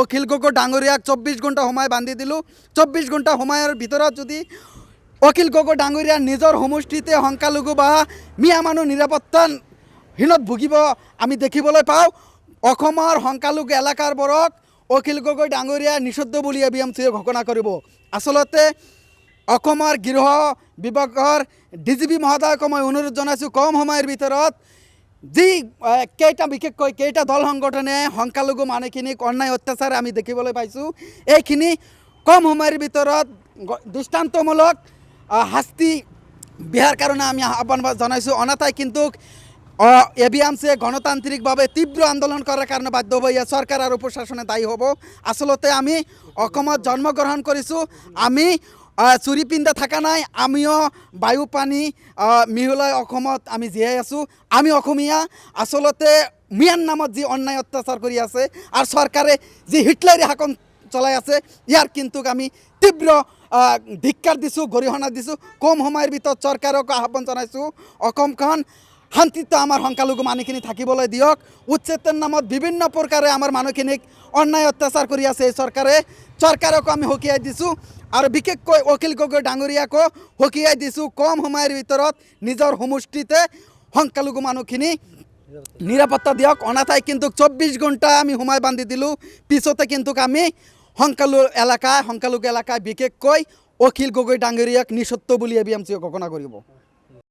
অখিল গগৈ ডাঙৰীয়াক 24 ঘণ্টা সময় বান্ধি দিলোঁ। 24 ঘণ্টা সময়ৰ ভিতৰত যদি অখিল গগৈ ডাঙৰীয়া নিজৰ সমষ্টিতে সংখ্যালঘু বা মিয়া মানুহ নিৰাপত্তাহীনত ভুগিব আমি দেখিবলৈ পাওঁ। অসমৰ সংখ্যালঘু এলেকাৰবোৰক অখিল গগৈ ডাঙৰীয়া নিষিদ্ধ বুলি ABMCয়ে ঘোষণা কৰিব। আচলতে অসমৰ গৃহ বিভাগৰ DGP মহোদয়ক মই অনুৰোধ জনাইছোঁ, কম সময়ৰ ভিতৰত যি বিশেষকৈ কেইটা দল সংগঠনে সংখ্যালঘু মানুহখিনিক অন্যায় অত্যাচাৰ আমি দেখিবলৈ পাইছোঁ, এইখিনি কম সময়ৰ ভিতৰত দৃষ্টান্তমূলক শাস্তি দিয়াৰ কাৰণে আমি আহ্বান জনাইছোঁ। অনাতাই কিন্তু ABMCয়ে গণতান্ত্ৰিকভাৱে তীব্ৰ আন্দোলন কৰাৰ কাৰণে বাধ্য হ'ব। ইয়াত চৰকাৰ আৰু প্ৰশাসনে দায়ী হ'ব। আচলতে আমি অসমত জন্মগ্ৰহণ কৰিছোঁ, আমি চুৰি পিন্ধা থকা নাই, আমিও বায়ু পানী মিহলাই অসমত আমি জীয়াই আছোঁ। আমি অসমীয়া। আচলতে মিয়াৰ নামত যি অন্যায় অত্যাচাৰ কৰি আছে আৰু চৰকাৰে যি হিটলাৰী শাসন চলাই আছে, ইয়াৰ কিন্তু আমি তীব্ৰ ধিক্কাৰ দিছোঁ, গৰিহণা দিছোঁ। কম সময়ৰ ভিতৰত চৰকাৰক আহ্বান জনাইছোঁ, অসমখন শান্তিত আমাৰ সংখ্যালঘু মানুহখিনি থাকিবলৈ দিয়ক। উচ্ছেদৰ নামত বিভিন্ন প্ৰকাৰে আমাৰ মানুহখিনিক অন্যায় অত্যাচাৰ কৰি আছে এই চৰকাৰকো আমি সকীয়াই দিছোঁ আৰু বিশেষকৈ অখিল গগৈ ডাঙৰীয়াকো সকীয়াই দিছোঁ। কম সময়ৰ ভিতৰত নিজৰ সমষ্টিতে সংখ্যালঘু মানুহখিনি নিৰাপত্তা দিয়ক। অনাথাই কিন্তু 24 ঘণ্টা আমি সময় বান্ধি দিলোঁ। পিছতে কিন্তু আমি সংখ্যালঘু এলেকায় বিশেষকৈ অখিল গগৈ ডাঙৰীয়াক নিষিদ্ধ বুলি ABMCয়ে ঘোষণা কৰিব।